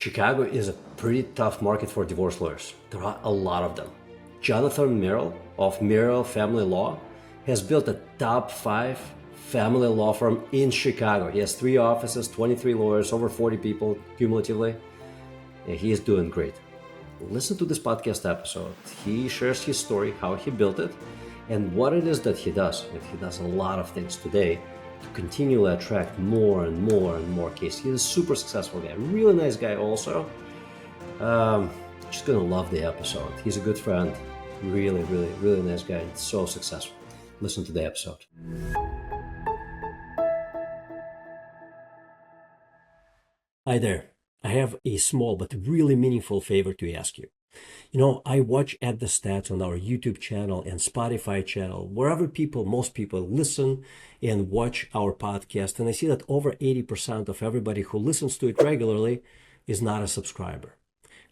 Chicago is a pretty tough market for divorce lawyers. There are a lot of them. Jonathan Merel of Merel Family Law has built a top 5 family law firm in Chicago. He has 3 offices, 23 lawyers, over 40 people cumulatively, and he is doing great. Listen to this podcast episode. He shares his story, how he built it, and what it is that he does. And he does a lot of things today to continually attract more and more and more cases. He's a super successful guy, really nice guy also. Just gonna love the episode. He's a good friend, really, really, really nice guy, and so successful. Listen to the episode. Hi there. I have a small but really meaningful favor to ask you. I watch at the stats on our YouTube channel and Spotify channel, wherever most people listen and watch our podcast. And I see that over 80% of everybody who listens to it regularly is not a subscriber.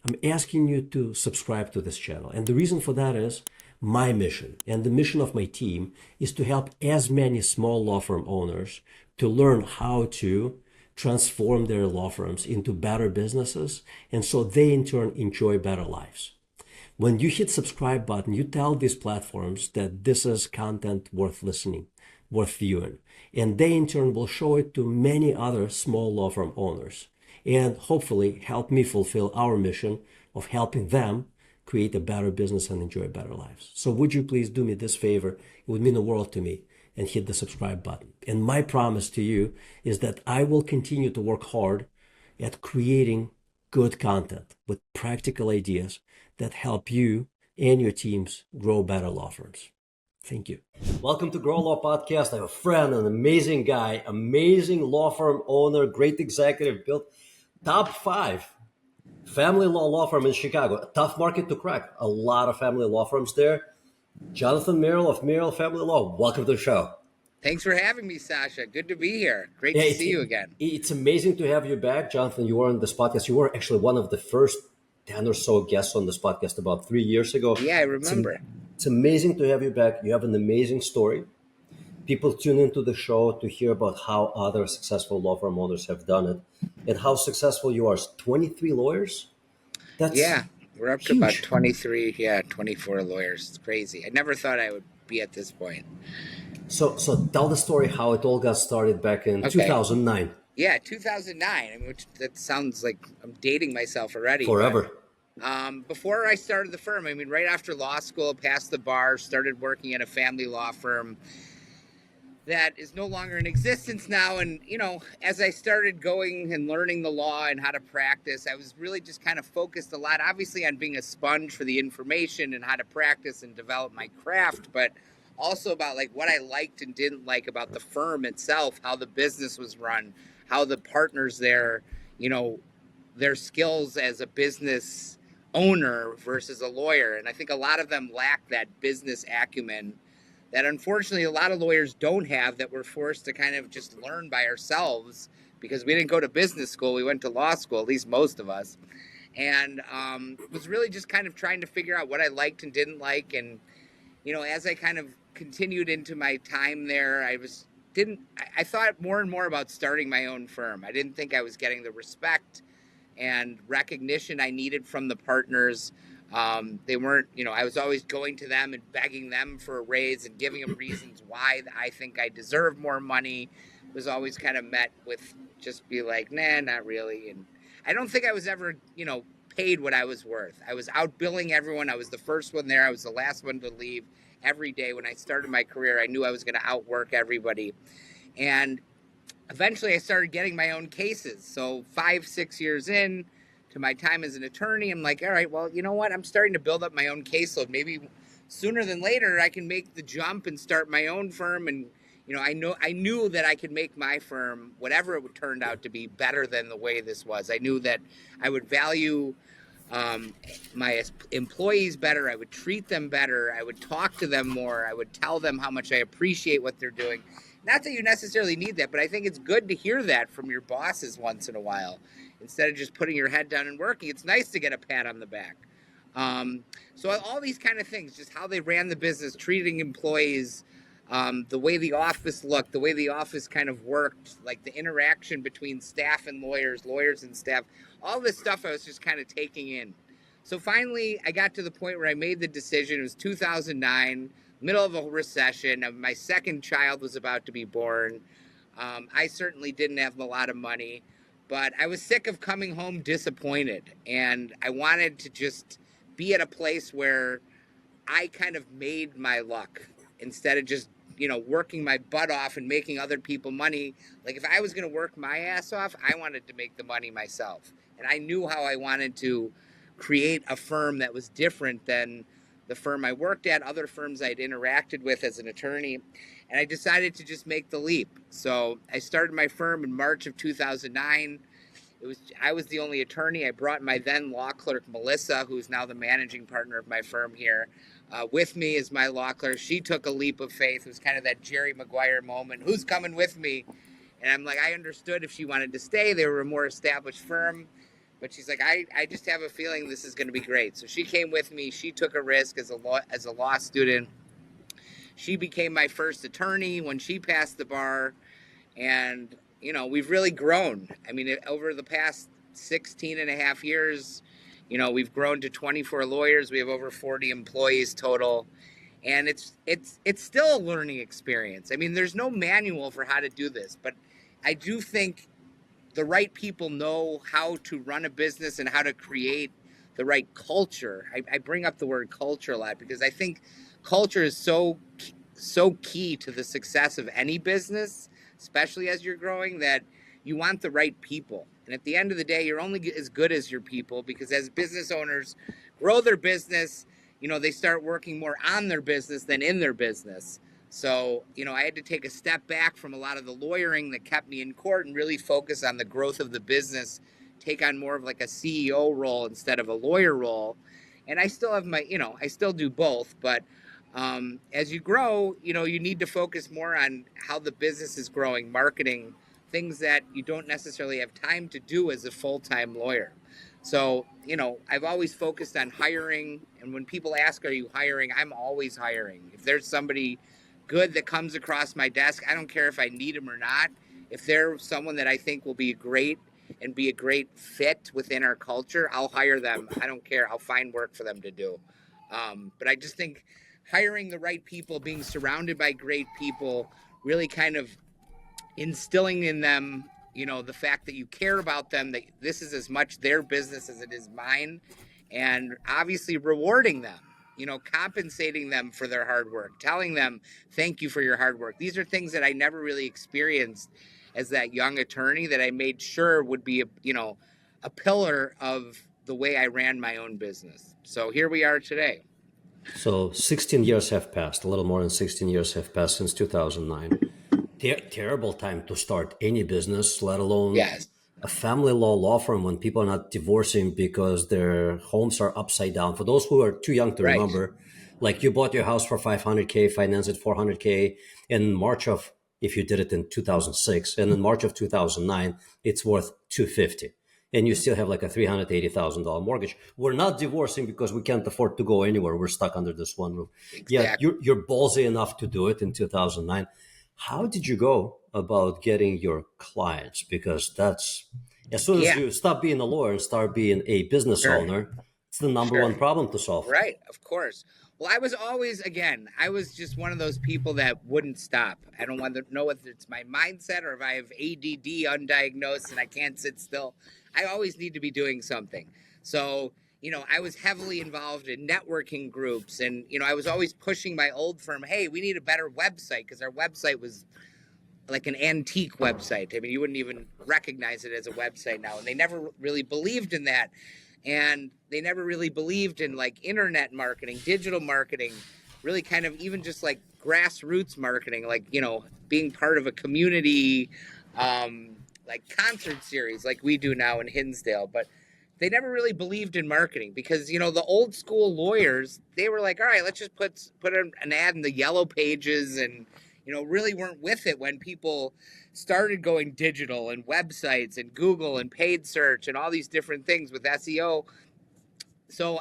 I'm asking you to subscribe to this channel. And the reason for that is my mission and the mission of my team is to help as many small law firm owners to learn how to transform their law firms into better businesses, and so they in turn enjoy better lives. When you hit subscribe button, you tell these platforms that this is content worth listening, worth viewing, and they in turn will show it to many other small law firm owners and hopefully help me fulfill our mission of helping them create a better business and enjoy better lives. So would you please do me this favor? It would mean the world to me, and hit the subscribe button. And my promise to you is that I will continue to work hard at creating good content with practical ideas that help you and your teams grow better law firms. Thank you. Welcome to Grow Law Podcast. I have a friend, an amazing guy, amazing law firm owner, great executive, built top 5 family law firm in Chicago. A tough market to crack. A lot of family law firms there. Jonathan Merel of Merel Family Law. Welcome to the show. Thanks for having me, Sasha. Good to be here. Great to see you again. It's amazing to have you back, Jonathan. You were on this podcast. You were actually one of the first 10 or so guests on this podcast about 3 years ago. Yeah, I remember. It's amazing to have you back. You have an amazing story. People tune into the show to hear about how other successful law firm owners have done it and how successful you are. 23 lawyers? Yeah, we're up to about 23, 24 lawyers. It's crazy. I never thought I would be at this point. So tell the story how it all got started back in 2009. Yeah, 2009, which that sounds like I'm dating myself already. Forever. But, before I started the firm, right after law school, passed the bar, started working at a family law firm that is no longer in existence now. And, as I started going and learning the law and how to practice, I was really just kind of focused a lot, obviously, on being a sponge for the information and how to practice and develop my craft, but also about what I liked and didn't like about the firm itself, how the business was run, how the partners there, their skills as a business owner versus a lawyer. And I think a lot of them lack that business acumen that unfortunately a lot of lawyers don't have, that we're forced to kind of just learn by ourselves because we didn't go to business school. We went to law school, at least most of us. And was really just kind of trying to figure out what I liked and didn't like. And, as I kind of continued into my time there, I thought more and more about starting my own firm. I didn't think I was getting the respect and recognition I needed from the partners. They weren't, I was always going to them and begging them for a raise and giving them reasons why I think I deserve more money. Was always kind of met with just be like, nah, not really. And I don't think I was ever, paid what I was worth. I was outbilling everyone. I was the first one there. I was the last one to leave. Every day when I started my career, I knew I was going to outwork everybody. And eventually I started getting my own cases. So 5-6 years in to my time as an attorney, I'm like, all right, well, you know what? I'm starting to build up my own caseload. Maybe sooner than later, I can make the jump and start my own firm. And, I knew that I could make my firm, whatever it would turn out to be, better than the way this was. I knew that I would value my employees better. I would treat them better. I would talk to them more. I would tell them how much I appreciate what they're doing. Not that you necessarily need that, but I think it's good to hear that from your bosses once in a while. Instead of just putting your head down and working, it's nice to get a pat on the back. So all these kind of things, just how they ran the business, treating employees, the way the office looked, the way the office kind of worked, like the interaction between staff and lawyers and staff, all this stuff I was just kind of taking in. So finally, I got to the point where I made the decision. It was 2009, middle of a recession. My second child was about to be born. I certainly didn't have a lot of money, but I was sick of coming home disappointed. And I wanted to just be at a place where I kind of made my luck instead of just, working my butt off and making other people money. Like if I was going to work my ass off, I wanted to make the money myself. And I knew how I wanted to create a firm that was different than the firm I worked at, other firms I'd interacted with as an attorney. And I decided to just make the leap. So I started my firm in March of 2009. I was the only attorney. I brought my then law clerk, Melissa, who's now the managing partner of my firm here, with me as my law clerk. She took a leap of faith. It was kind of that Jerry Maguire moment. Who's coming with me? And I'm like, I understood if she wanted to stay. They were a more established firm. But she's like, I just have a feeling this is going to be great. So she came with me. She took a risk as a law student. She became my first attorney when she passed the bar. And, we've really grown. I mean, over the past 16 and a half years, we've grown to 24 lawyers. We have over 40 employees total. And it's still a learning experience. I mean, there's no manual for how to do this, but I do think the right people know how to run a business and how to create the right culture. I bring up the word culture a lot because I think culture is so key to the success of any business, especially as you're growing, that you want the right people. And at the end of the day, you're only as good as your people, because as business owners grow their business, they start working more on their business than in their business. So, I had to take a step back from a lot of the lawyering that kept me in court and really focus on the growth of the business, take on more of like a CEO role instead of a lawyer role. And I still have I still do both, but as you grow, you need to focus more on how the business is growing, marketing, things that you don't necessarily have time to do as a full-time lawyer. So, I've always focused on hiring. And when people ask, are you hiring? I'm always hiring. If there's somebody good that comes across my desk, I don't care if I need them or not. If they're someone that I think will be great and be a great fit within our culture, I'll hire them. I don't care. I'll find work for them to do. But I just think hiring the right people, being surrounded by great people, really kind of instilling in them, the fact that you care about them, that this is as much their business as it is mine, and obviously rewarding them, compensating them for their hard work, telling them, thank you for your hard work. These are things that I never really experienced as that young attorney, that I made sure would be a pillar of the way I ran my own business. So here we are today. So 16 years have passed, a little more than 16 years have passed since 2009. Terrible time to start any business, let alone Yes. a family law firm, when people are not divorcing because their homes are upside down. For those who are too young to Right. remember, like you bought your house for $500K, financed it $400K in March of, if you did it in 2006, and in March of 2009, it's worth $250. And you still have like a $380,000 mortgage. We're not divorcing because we can't afford to go anywhere. We're stuck under this one roof. Exactly. Yeah, you're ballsy enough to do it in 2009. How did you go about getting your clients? Because that's, as soon as you stop being a lawyer and start being a business owner, it's the number one problem to solve. Right, of course. Well, I was always, I was just one of those people that wouldn't stop. I don't want to know whether it's my mindset or if I have ADD undiagnosed and I can't sit still. I always need to be doing something. So, I was heavily involved in networking groups, and, I was always pushing my old firm, hey, we need a better website, because our website was like an antique website. I mean, you wouldn't even recognize it as a website now. And they never really believed in that. And they never really believed in like internet marketing, digital marketing, really kind of even just like grassroots marketing, like, being part of a community, like concert series like we do now in Hinsdale. But they never really believed in marketing because, the old school lawyers, they were like, all right, let's just put an ad in the yellow pages, and, really weren't with it when people started going digital and websites and Google and paid search and all these different things with SEO. So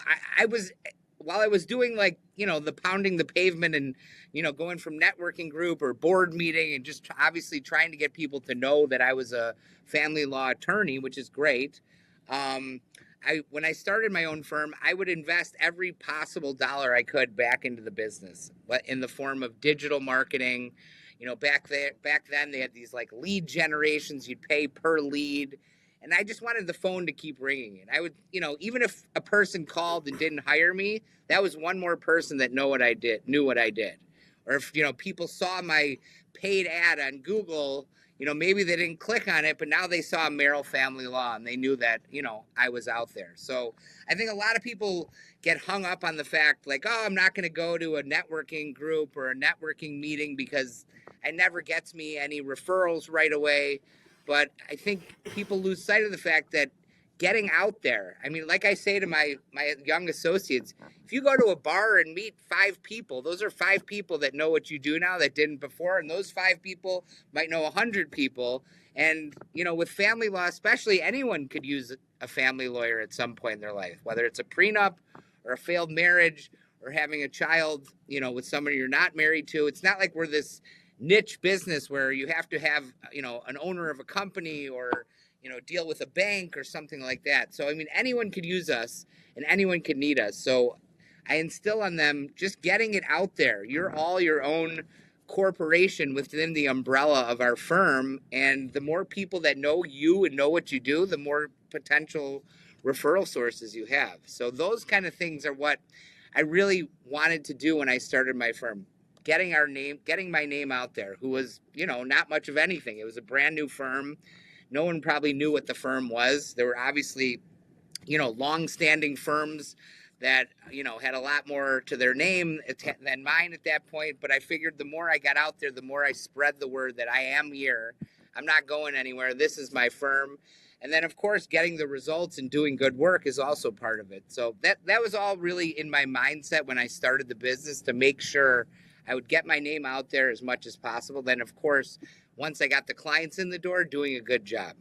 while I was doing like, the pounding the pavement and, going from networking group or board meeting and just obviously trying to get people to know that I was a family law attorney, which is great. Um, when I started my own firm, I would invest every possible dollar I could back into the business, but in the form of digital marketing. Back then they had these like lead generations. You'd pay per lead, and I just wanted the phone to keep ringing. And I would, even if a person called and didn't hire me, that was one more person that knew what I did. Or if people saw my paid ad on Google, maybe they didn't click on it, but now they saw Merel Family Law and they knew that, I was out there. So I think a lot of people get hung up on the fact like, oh, I'm not going to go to a networking group or a networking meeting because it never gets me any referrals right away. But I think people lose sight of the fact that getting out there, I mean, like I say to my young associates, if you go to a bar and meet 5 people, those are 5 people that know what you do now that didn't before. And those 5 people might know 100 people. And, with family law, especially, anyone could use a family lawyer at some point in their life, whether it's a prenup or a failed marriage or having a child, with somebody you're not married to. It's not like we're this niche business where you have to have, an owner of a company or, deal with a bank or something like that. So, I mean, anyone could use us and anyone could need us. So I instill on them just getting it out there. You're all your own corporation within the umbrella of our firm. And the more people that know you and know what you do, the more potential referral sources you have. So those kind of things are what I really wanted to do when I started my firm. Getting my name out there, who was, not much of anything. It was a brand new firm. No one probably knew what the firm was. There were obviously, long-standing firms that, had a lot more to their name than mine at that point. But I figured the more I got out there, the more I spread the word that I am here. I'm not going anywhere. This is my firm. And then, of course, getting the results and doing good work is also part of it. So that was all really in my mindset when I started the business, to make sure I would get my name out there as much as possible. Then, of course, once I got the clients in the door, doing a good job.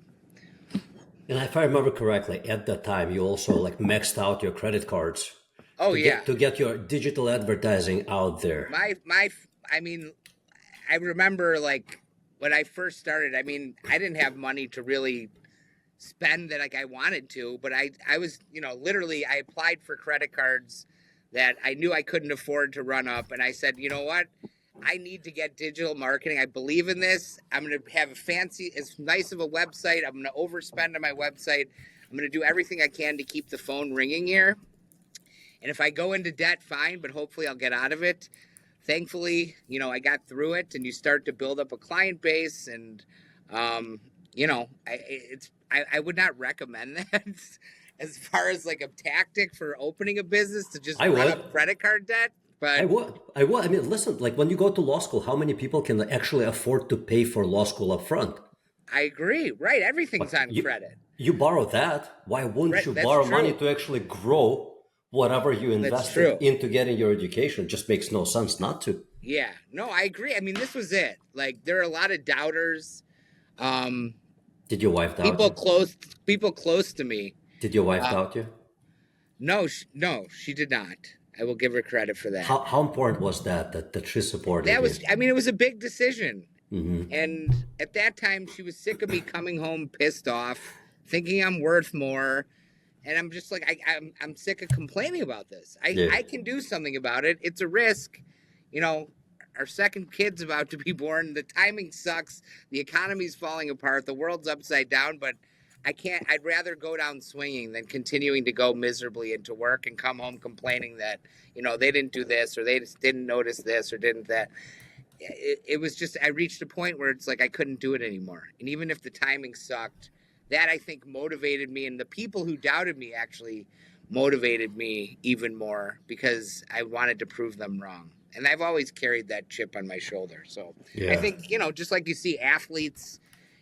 And if I remember correctly, at that time, you also like maxed out your credit cards. Oh, yeah. To get your digital advertising out there. I mean, I remember like when I first started, I mean, I didn't have money to really spend that like I wanted to, but I was, literally I applied for credit cards that I knew I couldn't afford to run up. And I said, you know what? I need to get digital marketing. I believe in this. I'm going to have as nice of a website. I'm going to overspend on my website. I'm going to do everything I can to keep the phone ringing here. And if I go into debt, fine, but hopefully I'll get out of it. Thankfully, I got through it, and you start to build up a client base. And, I would not recommend that as far as like a tactic for opening a business, to just run up credit card debt. But I would. I mean, listen, like when you go to law school, how many people can actually afford to pay for law school up front? I agree. Right. Everything's on credit. You borrow that. Why wouldn't you borrow money to actually grow whatever you invested into getting your education? It just makes no sense not to. Yeah. No, I agree. I mean, this was it. Like, there are a lot of doubters. Did your wife doubt you? People close to me. Did your wife doubt you? No, she did not. I will give her credit for that. How important was that she supported you? It was a big decision. Mm-hmm. And at that time, she was sick of me coming home pissed off, thinking I'm worth more. And I'm just like, I'm sick of complaining about this. I can do something about it. It's a risk. Our second kid's about to be born. The timing sucks. The economy's falling apart. The world's upside down. But I'd rather go down swinging than continuing to go miserably into work and come home complaining that, they didn't do this or they just didn't notice this or didn't that. It was just, I reached a point where it's like I couldn't do it anymore. And even if the timing sucked, that I think motivated me. And the people who doubted me actually motivated me even more because I wanted to prove them wrong. And I've always carried that chip on my shoulder. So I think, just like you see athletes,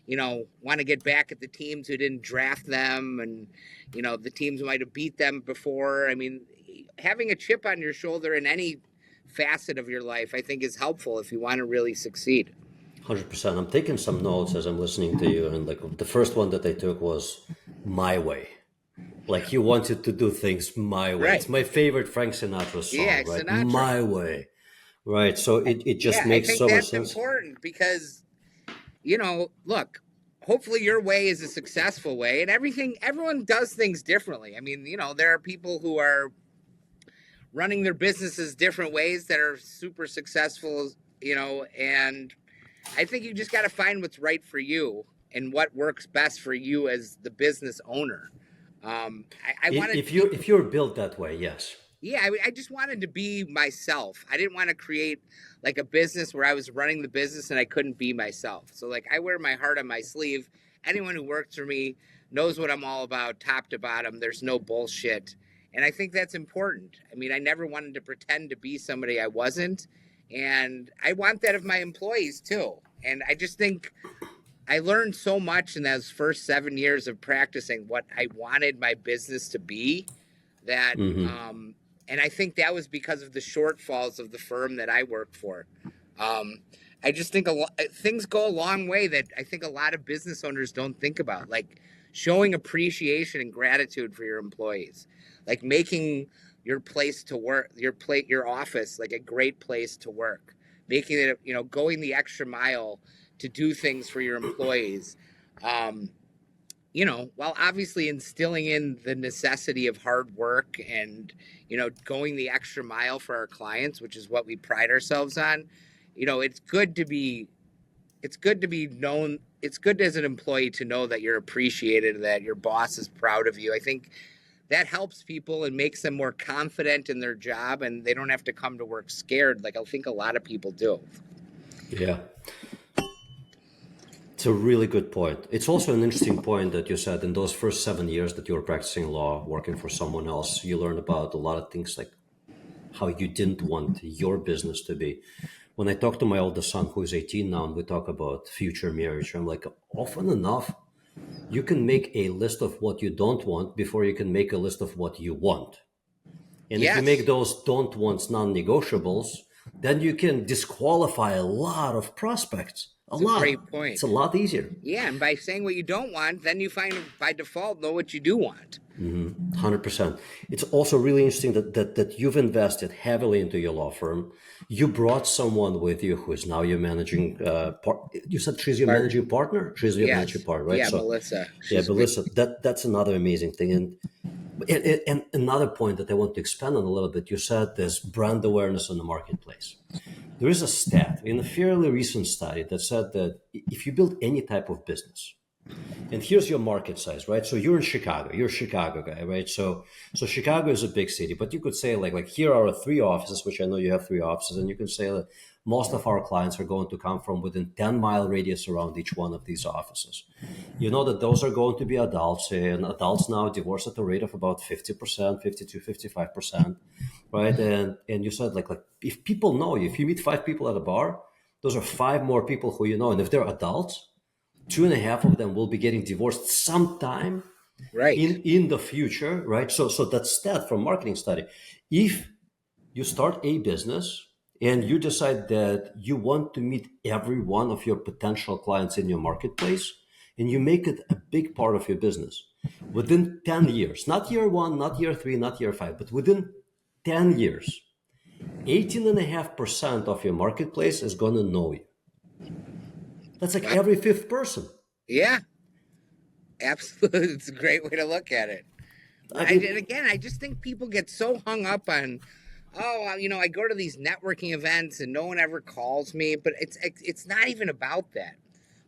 want to get back at the teams who didn't draft them and, the teams who might have beat them before. I mean, having a chip on your shoulder in any facet of your life, I think, is helpful if you want to really succeed. 100%. I'm taking some notes as I'm listening to you. And like the first one that I took was my way. Like you wanted to do things my way. Right. It's my favorite Frank Sinatra song, right? Sinatra. My way. Right. So it just makes so much sense. That's important because, look, hopefully your way is a successful way, and everyone does things differently. I mean, there are people who are running their businesses different ways that are super successful, and I think you just got to find what's right for you and what works best for you as the business owner. I wanted If you're built that way, yes. yeah, I just wanted to be myself. I didn't want to create like a business where I was running the business and I couldn't be myself. So like I wear my heart on my sleeve. Anyone who works for me knows what I'm all about, top to bottom. There's no bullshit. And I think that's important. I mean, I never wanted to pretend to be somebody I wasn't. And I want that of my employees too. And I just think I learned so much in those first 7 years of practicing what I wanted my business to be that, and I think that was because of the shortfalls of the firm that I work for. I just think things go a long way that I think a lot of business owners don't think about, like showing appreciation and gratitude for your employees, like making your place to work, your office, like a great place to work, making it, going the extra mile to do things for your employees. While obviously instilling in the necessity of hard work and, going the extra mile for our clients, which is what we pride ourselves on. It's good to be known. It's good as an employee to know that you're appreciated, that your boss is proud of you. I think that helps people and makes them more confident in their job, and they don't have to come to work scared like I think a lot of people do. Yeah. It's a really good point. It's also an interesting point that you said in those first 7 years that you were practicing law, working for someone else, you learned about a lot of things like how you didn't want your business to be. When I talk to my oldest son, who is 18 now, and we talk about future marriage, I'm like, often enough, you can make a list of what you don't want before you can make a list of what you want. And if you make those don't wants non-negotiables, then you can disqualify a lot of prospects. That's a great point. It's a lot easier. Yeah, and by saying what you don't want, then you find by default know what you do want. 100%. It's also really interesting that you've invested heavily into your law firm. You brought someone with you who is now your managing you said she's your managing partner? She's your managing partner, right? Yeah, Melissa. Melissa. That's another amazing thing. And another point that I want to expand on a little bit, you said there's brand awareness in the marketplace. There is a stat in a fairly recent study that said that if you build any type of business, and here's your market size, right? So you're in Chicago, you're a Chicago guy, right? So Chicago is a big city, but you could say like here are 3 offices, which I know you have 3 offices, and you can say that most of our clients are going to come from within 10-mile radius around each one of these offices. You know that those are going to be adults, and adults now divorce at a rate of about 50%, 52, 55%, right? And you said like if people know you, if you meet 5 people at a bar, those are 5 more people who you know, and if they're adults, 2.5 of them will be getting divorced sometime in the future, right? So that stat from marketing study, if you start a business and you decide that you want to meet every one of your potential clients in your marketplace, and you make it a big part of your business, within 10 years, not year 1, not year 3, not year 5, but within 10 years, 18.5% of your marketplace is going to know you. That's like every 5th person. Yeah, absolutely. It's a great way to look at it. And again, I just think people get so hung up on, I go to these networking events and no one ever calls me, but it's not even about that.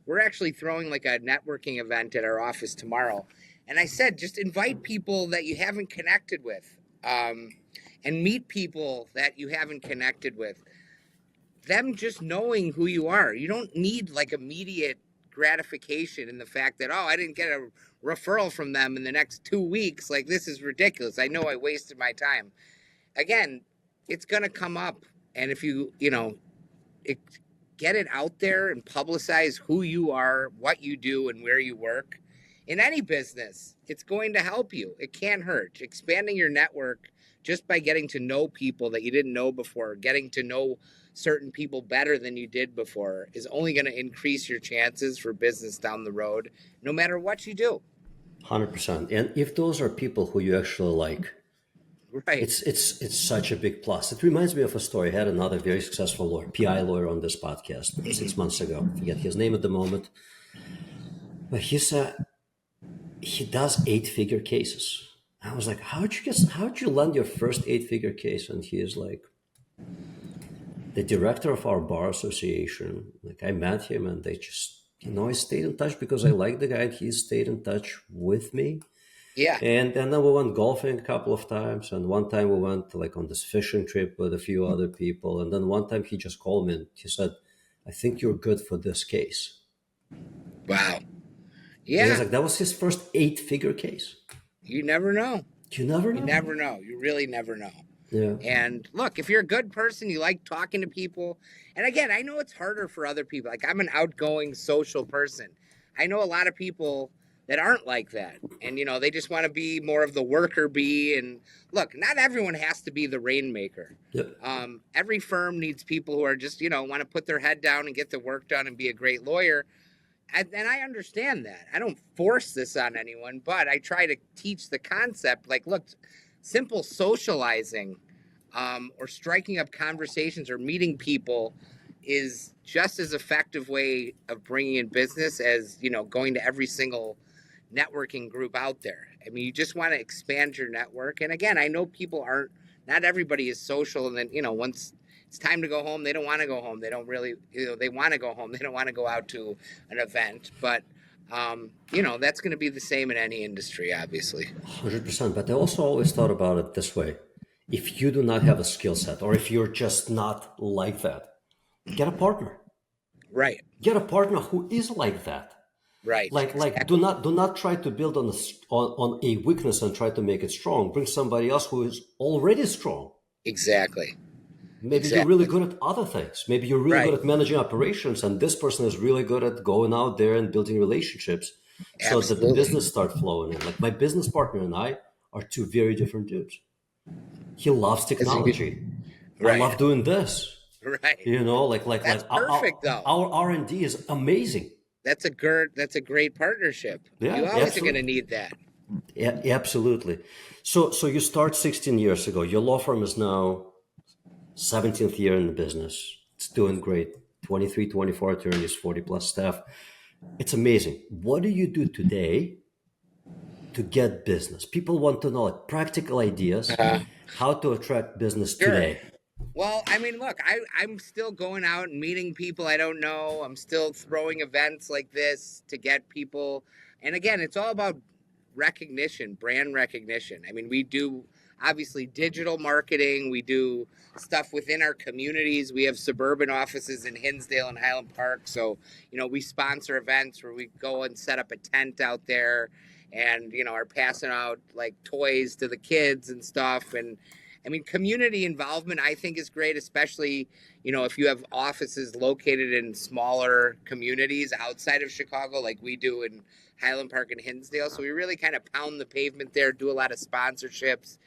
We're actually throwing like a networking event at our office tomorrow. And I said, just invite people that you haven't connected with, and meet people that you haven't connected with. Them just knowing who you are. You don't need like immediate gratification in the fact that, I didn't get a referral from them in the next 2 weeks. Like, this is ridiculous. I know I wasted my time. Again, it's going to come up. And if you get it out there and publicize who you are, what you do, and where you work in any business, it's going to help you. It can't hurt. Expanding your network just by getting to know people that you didn't know before, getting to know certain people better than you did before is only going to increase your chances for business down the road, no matter what you do. 100%. And if those are people who you actually like, right, it's such a big plus. It reminds me of a story. I had another very successful lawyer, PI lawyer, on this podcast 6 months ago. I forget his name at the moment. But he does 8-figure cases. I was like, how'd you land your first 8-figure case? And he is like the director of our bar association. Like I met him and they just, I stayed in touch because I liked the guy and he stayed in touch with me. Yeah. And then we went golfing a couple of times. And one time we went like on this fishing trip with a few other people. And then one time he just called me and he said, I think you're good for this case. Wow. And he's Yeah. like, that was his first 8-figure case. You never know. You never You know. never know. You really never know. Yeah. And look, if you're a good person, you like talking to people. And again, I know it's harder for other people. Like I'm an outgoing social person. I know a lot of people that aren't like that. And, they just want to be more of the worker bee. And look, not everyone has to be the rainmaker. Yep. Every firm needs people who are just, want to put their head down and get the work done and be a great lawyer. And I understand that. I don't force this on anyone, but I try to teach the concept. Like, look, simple socializing or striking up conversations or meeting people is just as effective way of bringing in business as, going to every single networking group out there. I mean, you just want to expand your network. And again, I know not everybody is social. And then, once it's time to go home, they don't want to go home. They don't really, they want to go home. They don't want to go out to an event. But, that's going to be the same in any industry, obviously. 100%. But I also always thought about it this way. If you do not have a skill set, or if you're just not like that, get a partner. Right. Get a partner who is like that. Right. Like Exactly. do not try to build on a weakness and try to make it strong. Bring somebody else who is already strong. Exactly. Maybe you're really Exactly. good at other things. Maybe you're really good Right. at managing operations, and this person is really good at going out there and building relationships so that the Absolutely. business start flowing in. Like my business partner and I are two very different dudes. He loves technology. I love Right. doing this. Right. Like That's perfect, though. our R&D is amazing. That's a great partnership. You Yeah, always are going to absolutely. need that. Yeah, absolutely. So you start 16 years ago. Your law firm is now 17th year in the business. It's doing great. 23, 24 attorneys, 40 plus staff. It's amazing. What do you do today to get business? People want to know like practical ideas, Uh, how to attract business sure. today. Well, I mean, look, I'm still going out and meeting people I don't know. I'm still throwing events like this to get people. And again, it's all about recognition, brand recognition. I mean, we do obviously digital marketing. We do stuff within our communities. We have suburban offices in Hinsdale and Highland Park. So, we sponsor events where we go and set up a tent out there and, are passing out like toys to the kids and stuff. And I mean, community involvement, I think, is great, especially, if you have offices located in smaller communities outside of Chicago, like we do in Highland Park and Hinsdale. So we really kind of pound the pavement there, do a lot of sponsorships.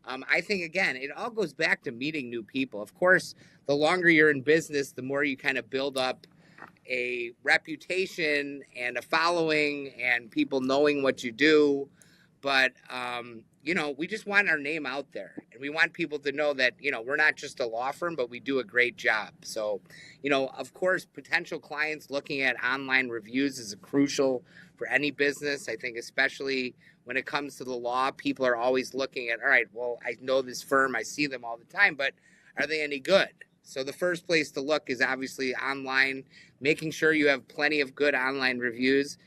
I think, again, it all goes back to meeting new people. Of course, the longer you're in business, the more you kind of build up a reputation and a following and people knowing what you do. But, we just want our name out there and we want people to know that, we're not just a law firm, but we do a great job. So, of course, potential clients looking at online reviews is crucial for any business. I think, especially when it comes to the law, people are always looking at, all right, well, I know this firm, I see them all the time, but are they any good? So the first place to look is obviously online, making sure you have plenty of good online reviews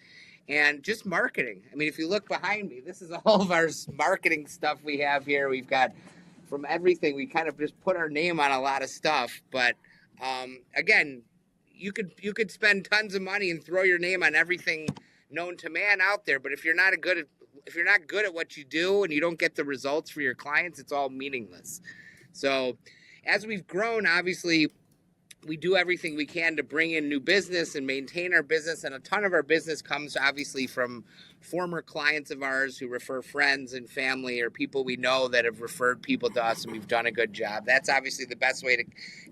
and just marketing. I mean, if you look behind me, this is all of our marketing stuff we have here. We've got from everything. We kind of just put our name on a lot of stuff. But again, you could spend tons of money and throw your name on everything known to man out there. But if you're not good at what you do and you don't get the results for your clients, it's all meaningless. So as we've grown, obviously, we do everything we can to bring in new business and maintain our business. And a ton of our business comes obviously from former clients of ours who refer friends and family or people we know that have referred people to us and we've done a good job. That's obviously the best way to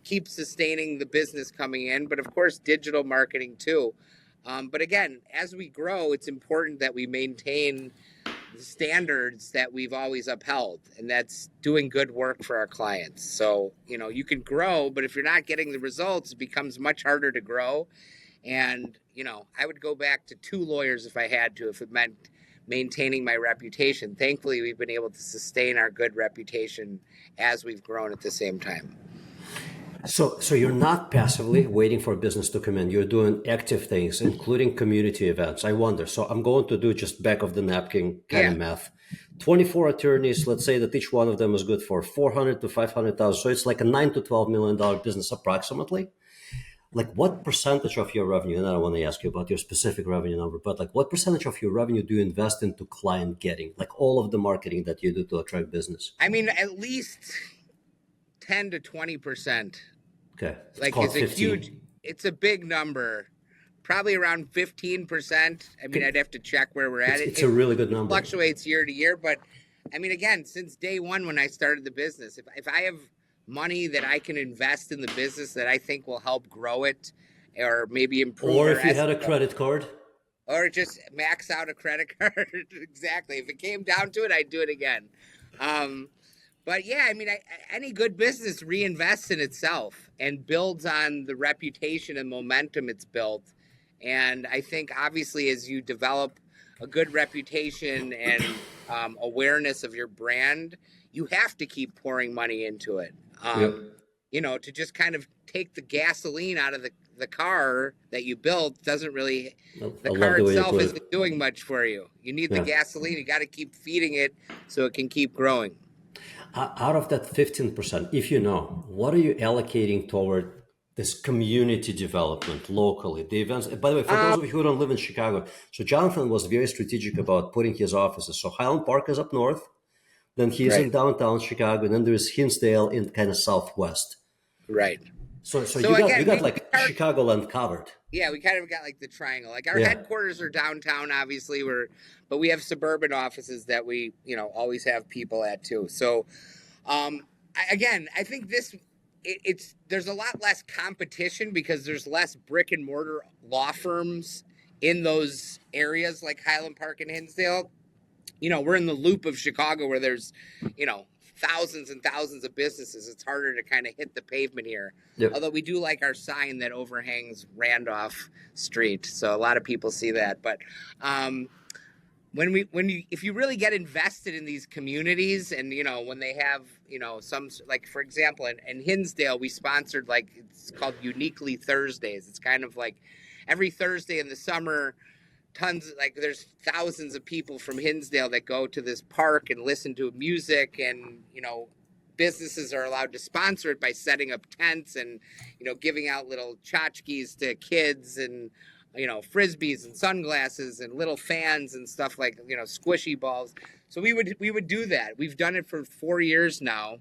keep sustaining the business coming in. But of course, digital marketing too. But again, as we grow, it's important that we maintain the standards that we've always upheld, and that's doing good work for our clients. So, you can grow, but if you're not getting the results, it becomes much harder to grow. And, I would go back to 2 lawyers if I had to, if it meant maintaining my reputation. Thankfully, we've been able to sustain our good reputation as we've grown at the same time. So you're not passively waiting for business to come in. You're doing active things, including community events. I wonder. So I'm going to do just back of the napkin kind of math. 24 attorneys, let's say that each one of them is good for 400 to 500,000. So it's like a $9 to $12 million business approximately. Like what percentage of your revenue, and I don't want to ask you about your specific revenue number, but like what percentage of your revenue do you invest into client getting? Like all of the marketing that you do to attract business? I mean, at least 10 to 20%. Okay. Like it's a big number. Probably around 15%. I mean, I'd have to check where we're at. It's a really good number. It fluctuates year to year, but I mean, again, since day one when I started the business, if I have money that I can invest in the business that I think will help grow it or maybe improve. Or if you had a credit card. Or just max out a credit card. Exactly. If it came down to it, I'd do it again. But yeah, I mean, any good business reinvests in itself and builds on the reputation and momentum it's built. And I think obviously as you develop a good reputation and awareness of your brand, you have to keep pouring money into it. To just kind of take the gasoline out of the car that you built doesn't really, the car itself isn't doing much for you. You need the gasoline. You got to keep feeding it so it can keep growing. Out of that 15%, if you know, what are you allocating toward this community development locally, the events? By the way, for those of you who don't live in Chicago, so Jonathan was very strategic about putting his offices. So Highland Park is up north, then he's in downtown Chicago, and then there's Hinsdale in kind of southwest. Right. So you got like Chicagoland covered. Yeah, we kind of got like the triangle. Like our headquarters are downtown, obviously, but we have suburban offices that we, always have people at too. So, I think there's a lot less competition because there's less brick and mortar law firms in those areas like Highland Park and Hinsdale. We're in the loop of Chicago where there's, thousands and thousands of businesses. It's harder to kind of hit the pavement here. Yep. Although we do like our sign that overhangs Randolph Street. So a lot of people see that. But if you really get invested in these communities and, when they have, some, like, for example, in Hinsdale, we sponsored, like, it's called Uniquely Thursdays. It's kind of like every Thursday in the summer, there's thousands of people from Hinsdale that go to this park and listen to music, and businesses are allowed to sponsor it by setting up tents and giving out little tchotchkes to kids and frisbees and sunglasses and little fans and stuff like squishy balls. So we would do that. We've done it for 4 years now,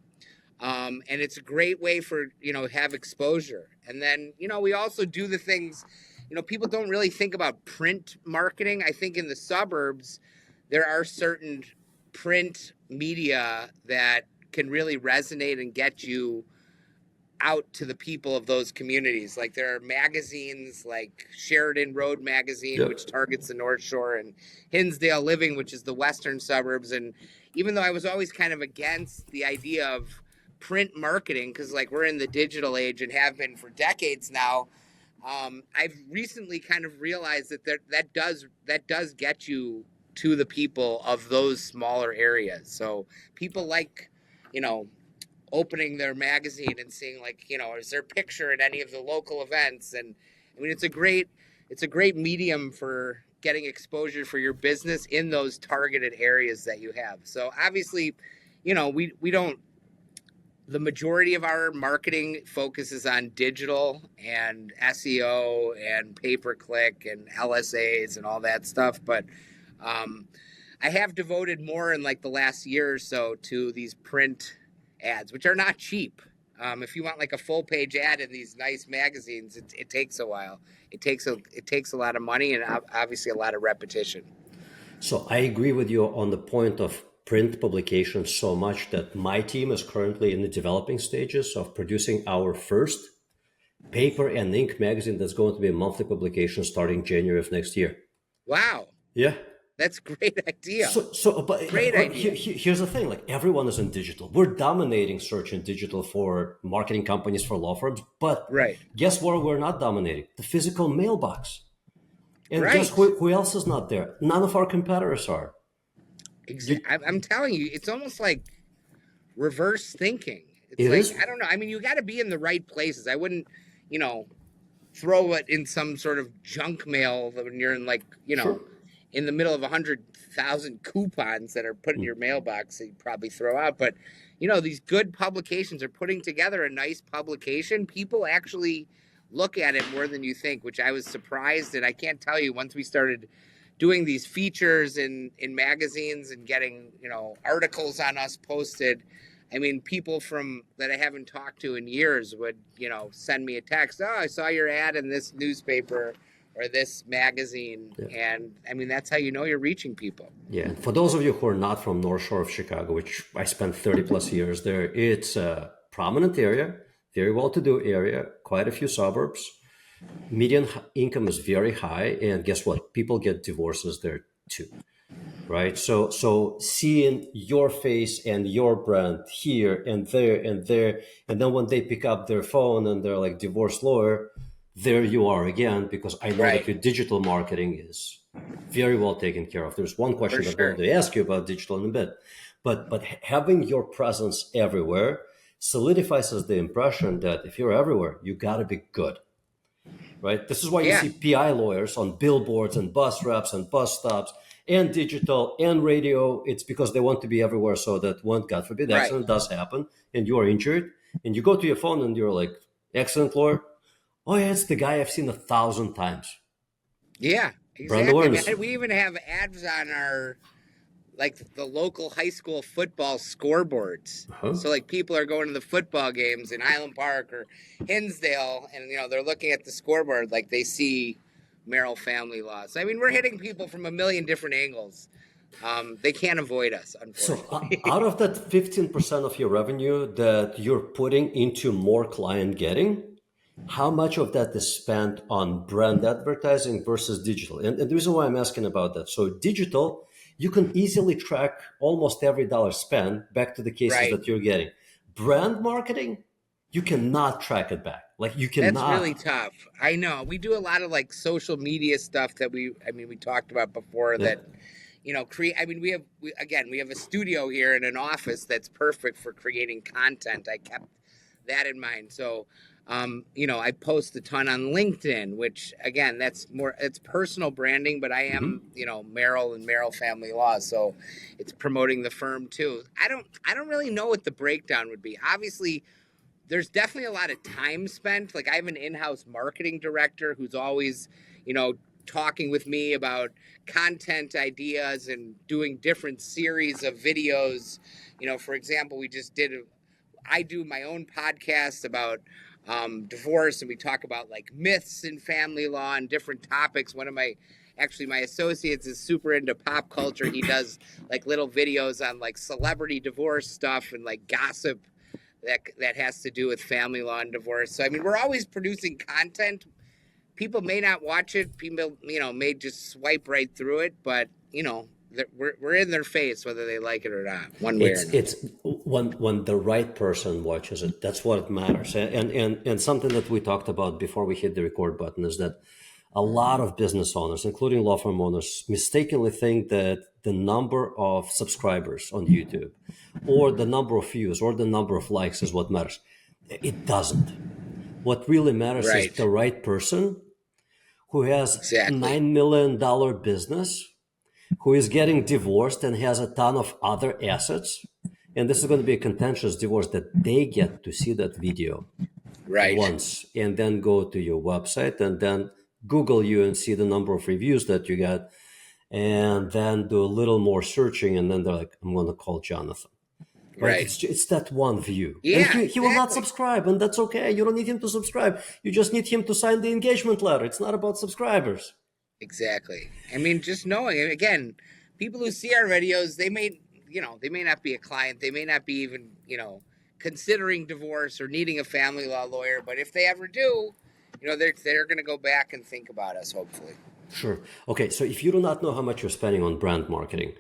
and it's a great way for have exposure. And then we also do the things. People don't really think about print marketing. I think in the suburbs, there are certain print media that can really resonate and get you out to the people of those communities. Like there are magazines like Sheridan Road Magazine, which targets the North Shore, and Hinsdale Living, which is the western suburbs. And even though I was always kind of against the idea of print marketing, because like we're in the digital age and have been for decades now, I've recently kind of realized that does get you to the people of those smaller areas. So people like, opening their magazine and seeing like, is there a picture at any of the local events? And I mean, it's a great medium for getting exposure for your business in those targeted areas that you have. So obviously, we don't. The majority of our marketing focuses on digital and SEO and pay-per-click and LSAs and all that stuff. But I have devoted more in like the last year or so to these print ads, which are not cheap. If you want like a full page ad in these nice magazines, it takes a while. It takes a lot of money and obviously a lot of repetition. So I agree with you on the point of print publication so much that my team is currently in the developing stages of producing our first paper and ink magazine that's going to be a monthly publication starting January of next year. Wow. Yeah. That's a great idea. But Great idea. here's the thing: like everyone is in digital. We're dominating search and digital for marketing companies, for law firms. But Right. guess what? We're not dominating the physical mailbox. And guess Right. who else is not there? None of our competitors are. I'm telling you, it's almost like reverse thinking. It's It like, is. I don't know. I mean, you got to be in the right places. I wouldn't, throw it in some sort of junk mail when you're in like, Sure. in the middle of 100,000 coupons that are put in your mailbox that you probably throw out. But, these good publications are putting together a nice publication. People actually look at it more than you think, which I was surprised. And I can't tell you, once we started doing these features in magazines and getting, articles on us posted, I mean, people from that I haven't talked to in years would, send me a text. Oh, I saw your ad in this newspaper or this magazine. Yeah. And I mean, that's how you know you're reaching people. Yeah. And for those of you who are not from North Shore of Chicago, which I spent 30 plus years there, it's a prominent area, very well-to-do area, quite a few suburbs. Median income is very high. And guess what? People get divorces there too. Right. So seeing your face and your brand here and there and there, and then when they pick up their phone and they're like divorce lawyer, there you are again, because I know that your digital marketing is very well taken care of. There's one question I'm going to ask you about digital in a bit, but having your presence everywhere solidifies the impression that if you're everywhere, you got to be good. Right. This is why you see PI lawyers on billboards and bus reps and bus stops and digital and radio. It's because they want to be everywhere so that when, God forbid, accident does happen and you are injured and you go to your phone and you're like, accident lawyer. Oh yeah, it's the guy I've seen 1,000 times. Yeah, exactly. I mean, we even have ads on our, like the local high school football scoreboards. So like people are going to the football games in Highland Park or Hinsdale and, they're looking at the scoreboard like they see Merel Family Law. So, I mean, we're hitting people from a million different angles. They can't avoid us, unfortunately. So out of that 15% of your revenue that you're putting into more client getting, how much of that is spent on brand advertising versus digital? And the reason why I'm asking about that, so digital, you can easily track almost every dollar spent back to the cases that you're getting. Brand marketing, you cannot track it back. Like you cannot. That's really tough. I know. We do a lot of like social media stuff that we talked about before that, create. I mean, we have a studio here and an office that's perfect for creating content. I kept that in mind. So, I post a ton on LinkedIn, which again, it's personal branding, but I am, Merel and Merel Family Law. So it's promoting the firm too. I don't really know what the breakdown would be. Obviously, there's definitely a lot of time spent. Like I have an in-house marketing director who's always, talking with me about content ideas and doing different series of videos. For example, I do my own podcast about divorce, and we talk about like myths in family law and different topics. My associates is super into pop culture. He does like little videos on like celebrity divorce stuff and like gossip that has to do with family law and divorce. So, I mean, we're always producing content. People may not watch it. People, may just swipe right through it, but, we're in their face whether they like it or not, one way or another. It's when the right person watches it, that's what matters. And something that we talked about before we hit the record button is that a lot of business owners, including law firm owners, mistakenly think that the number of subscribers on YouTube or the number of views or the number of likes is what matters. It doesn't. What really matters is the right person who has $9 million business, who is getting divorced and has a ton of other assets. And this is going to be a contentious divorce, that they get to see that video once and then go to your website and then Google you and see the number of reviews that you got, and then do a little more searching, and then they're like, I'm going to call Jonathan. Right? It's that one view. Yeah, and he will not subscribe, and that's okay. You don't need him to subscribe. You just need him to sign the engagement letter. It's not about subscribers. Exactly. I mean, just knowing, again, people who see our videos, they may not be a client. They may not be even, considering divorce or needing a family law lawyer. But if they ever do, they're going to go back and think about us, hopefully. Sure. Okay. So if you do not know how much you're spending on brand marketing,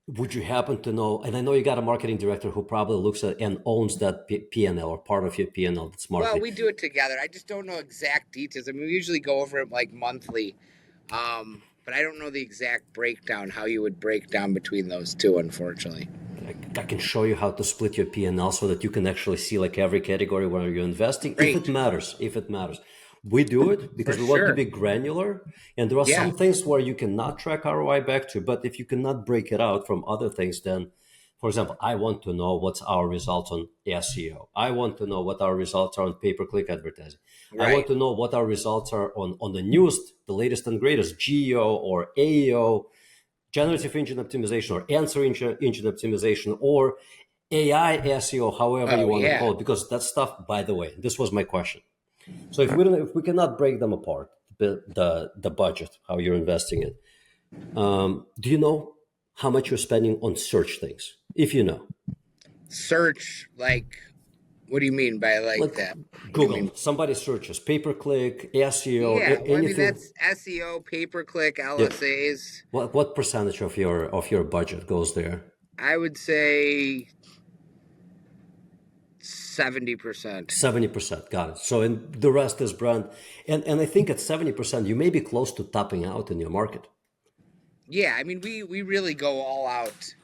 would you happen to know? And I know you got a marketing director who probably looks at and owns that P&L or part of your P&L that's Well, marketing. we do it together. I just don't know exact details. I mean, we usually go over it like monthly, but I don't know the exact breakdown, how you would break down between those two, unfortunately. I can show you how to split your P&L so that you can actually see like every category where you're investing, if it Great. matters, if it matters. We do it For because we want to sure. be granular, and there are Yeah. some things where you cannot track ROI back to, but if you cannot break it out from other things, then, for example, I want to know what's our results on SEO. I want to know what our results are on pay-per-click advertising. I want Right. to know what our results are on the newest, the latest and greatest GEO or AEO, generative engine optimization or answer engine optimization or AI SEO, however you Oh, want to yeah. call it, because that stuff, by the way, this was my question. So if we cannot break them apart, the budget, how you're investing it, do you know how much you're spending on search things? If you know, Search, like, what do you mean by like like that? What do you Google, mean? somebody searches pay per click, SEO, Yeah, well, I mean, anything. that's SEO, pay-per-click, Yeah. LSAs. What percentage of your budget goes there? I would say 70%. 70%, got it. So, and the rest is brand. And I think at 70%, you may be close to topping out in your market. Yeah, I mean, we really go all out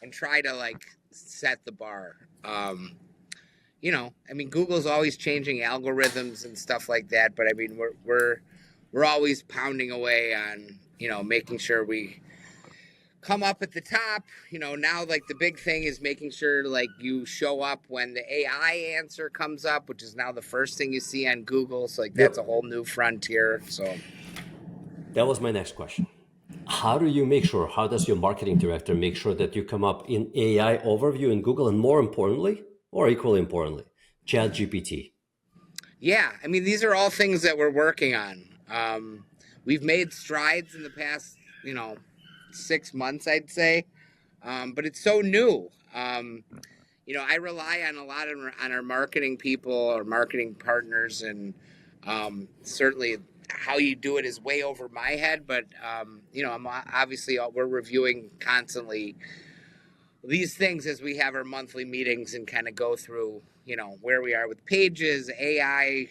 and try to like set the bar. I mean, Google's always changing algorithms and stuff like that, but I mean, we're always pounding away on making sure we come up at the top. Now like the big thing is making sure like you show up when the AI answer comes up, which is now the first thing you see on Google. So like that's Yep. a whole new frontier. So That was my next question. How do you make sure, how does your marketing director make sure that you come up in AI overview in Google and more importantly, or equally importantly, Chat GPT? yeah, I mean these are all things that we're working on. We've made strides in the past 6 months, I'd say, but it's so new. I rely on a lot on our marketing people or marketing partners, and certainly how you do it is way over my head. But I'm obviously we're reviewing constantly these things as we have our monthly meetings and kind of go through where we are with pages, AI,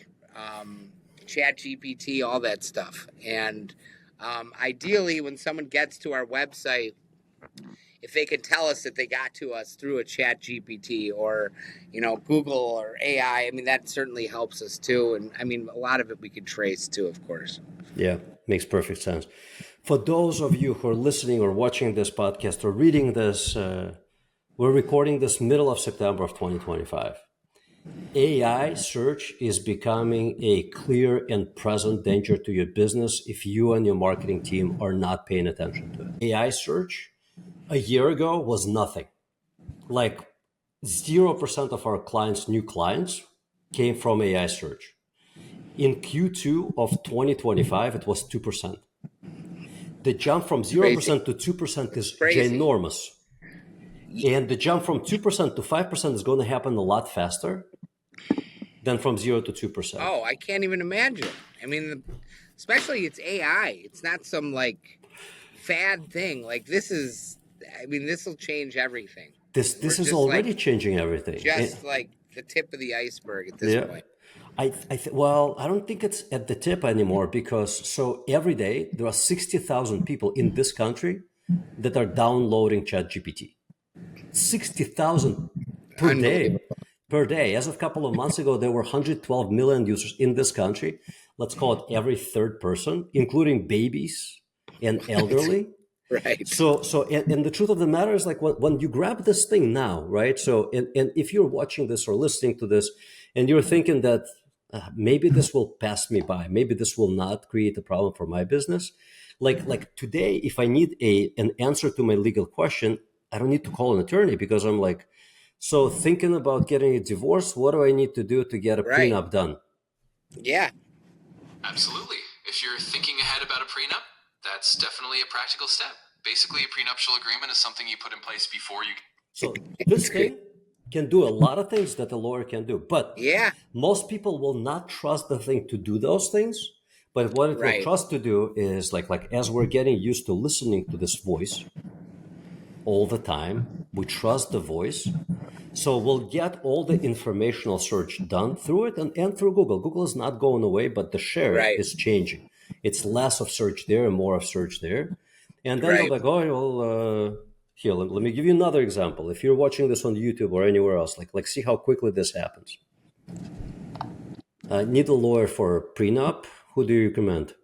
Chat GPT, all that stuff. And ideally, when someone gets to our website, if they can tell us that they got to us through a Chat GPT or Google or AI, I mean that certainly helps us too. And I mean a lot of it we could trace too, of course. Yeah, makes perfect sense. For those of you who are listening or watching this podcast or reading this, we're recording this middle of September of 2025. AI search is becoming a clear and present danger to your business if you and your marketing team are not paying attention to it. AI search a year ago was nothing. Like 0% of our clients, new clients, came from AI search. In Q2 of 2025, it was 2%. The jump from 0% to 2% is Crazy. ginormous. And the jump from 2% to 5% is going to happen a lot faster than from 0 to 2%. Oh, I can't even imagine. I mean, especially it's AI. It's not some like fad thing. Like this will change everything. This is already changing everything. Just like the tip of the iceberg at this point. Well, I don't think it's at the tip anymore because so every day there are 60,000 people in this country that are downloading ChatGPT. 60,000 per day. Per day. As of a couple of months ago, there were 112 million users in this country. Let's call it every third person, including babies and elderly. Right. So, and the truth of the matter is like when you grab this thing now, right? So, and if you're watching this or listening to this and you're thinking that maybe this will pass me by, maybe this will not create a problem for my business. Like today, if I need an answer to my legal question, I don't need to call an attorney because I'm like, so thinking about getting a divorce, what do I need to do to get a prenup done? Yeah. Absolutely. If you're thinking ahead about a prenup, that's definitely a practical step. Basically, a prenuptial agreement is something you put in place before you... So this thing can do a lot of things that a lawyer can do, but yeah, most people will not trust the thing to do those things. But what it will Right. trust to do is like as we're getting used to listening to this voice all the time, we trust the voice. So we'll get all the informational search done through it and through Google. Google is not going away, but the share Right. is changing. It's less of search there and more of search there. And then they'll Right. be like, oh, well, here, let me give you another example. If you're watching this on YouTube or anywhere else, like see how quickly this happens. Need a lawyer for a prenup? Who do you recommend?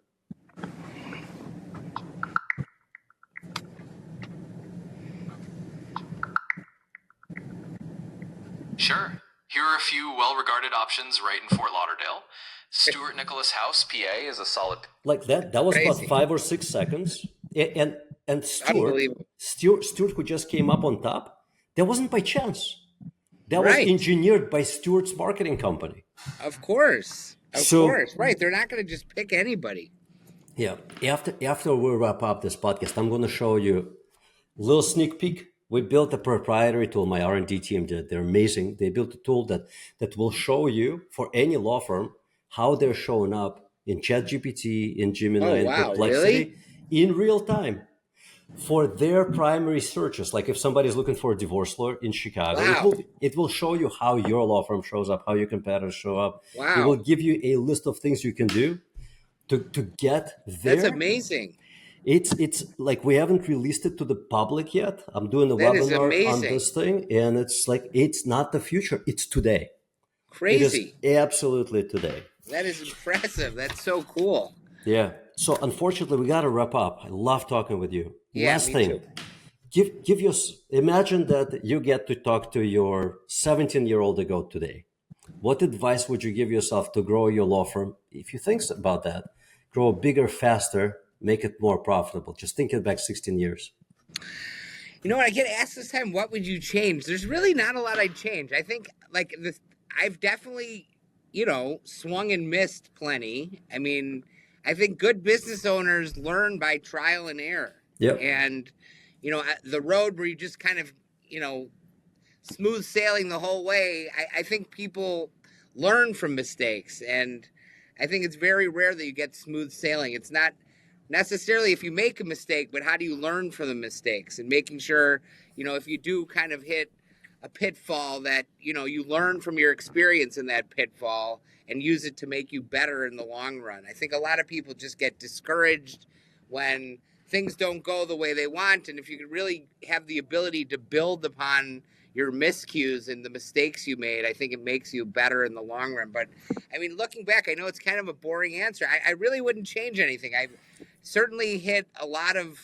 Sure. Here are a few well-regarded options right in Fort Lauderdale. Stuart Nicholas House, PA, is a solid. Like that was about Crazy. 5 or 6 seconds. And Unbelievable. Stuart, who just came up on top, that wasn't by chance. That was Right. engineered by Stuart's marketing company. Of course. Of So- course. Right. They're not going to just pick anybody. Yeah. After we wrap up this podcast, I'm going to show you a little sneak peek. We built a proprietary tool. My R&D team did. They're amazing. They built a tool that will show you for any law firm how they're showing up in ChatGPT, in Gemini, Oh, in wow, Perplexity really? in real time for their primary searches. Like if somebody's looking for a divorce lawyer in Chicago, Wow. it will show you how your law firm shows up, how your competitors show up. Wow. It will give you a list of things you can do to get there. That's amazing. It's like we haven't released it to the public yet. I'm doing a That is webinar on amazing. this thing, and it's like it's not the future, it's today. Crazy. It is absolutely today. That is impressive. That's so cool. Yeah. So unfortunately, we got to wrap up. I love talking with you. Yeah, Last me thing, too. give your imagine that you get to talk to your 17-year-old ago today. What advice would you give yourself to grow your law firm? If you think about that, grow bigger, faster, make it more profitable. Just think it back 16 years. You know what? I get asked this time, what would you change? There's really not a lot I'd change. I think like this, I've definitely, swung and missed plenty. I mean, I think good business owners learn by trial and error. Yep. And, the road where you just kind of, smooth sailing the whole way, I think people learn from mistakes. And I think it's very rare that you get smooth sailing. It's not necessarily if you make a mistake, but how do you learn from the mistakes and making sure, if you do kind of hit a pitfall that, you learn from your experience in that pitfall and use it to make you better in the long run. I think a lot of people just get discouraged when things don't go the way they want. And if you could really have the ability to build upon your miscues and the mistakes you made, I think it makes you better in the long run. But I mean, looking back, I know it's kind of a boring answer. I really wouldn't change anything. I certainly hit a lot of,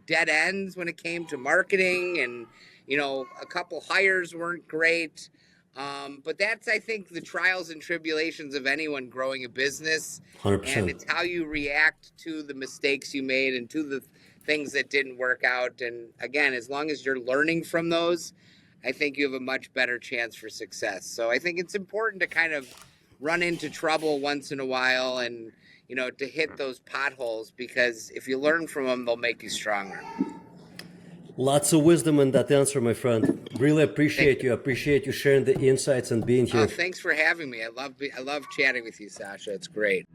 dead ends when it came to marketing, and, a couple hires weren't great. But that's, I think, the trials and tribulations of anyone growing a business. 100%. And it's how you react to the mistakes you made and to the things that didn't work out. And again, as long as you're learning from those, I think you have a much better chance for success. So I think it's important to kind of run into trouble once in a while and, to hit those potholes, because if you learn from them, they'll make you stronger. Lots of wisdom in that answer, my friend. Really appreciate you. Appreciate you sharing the insights and being here. Thanks for having me. I love chatting with you, Sasha. It's great.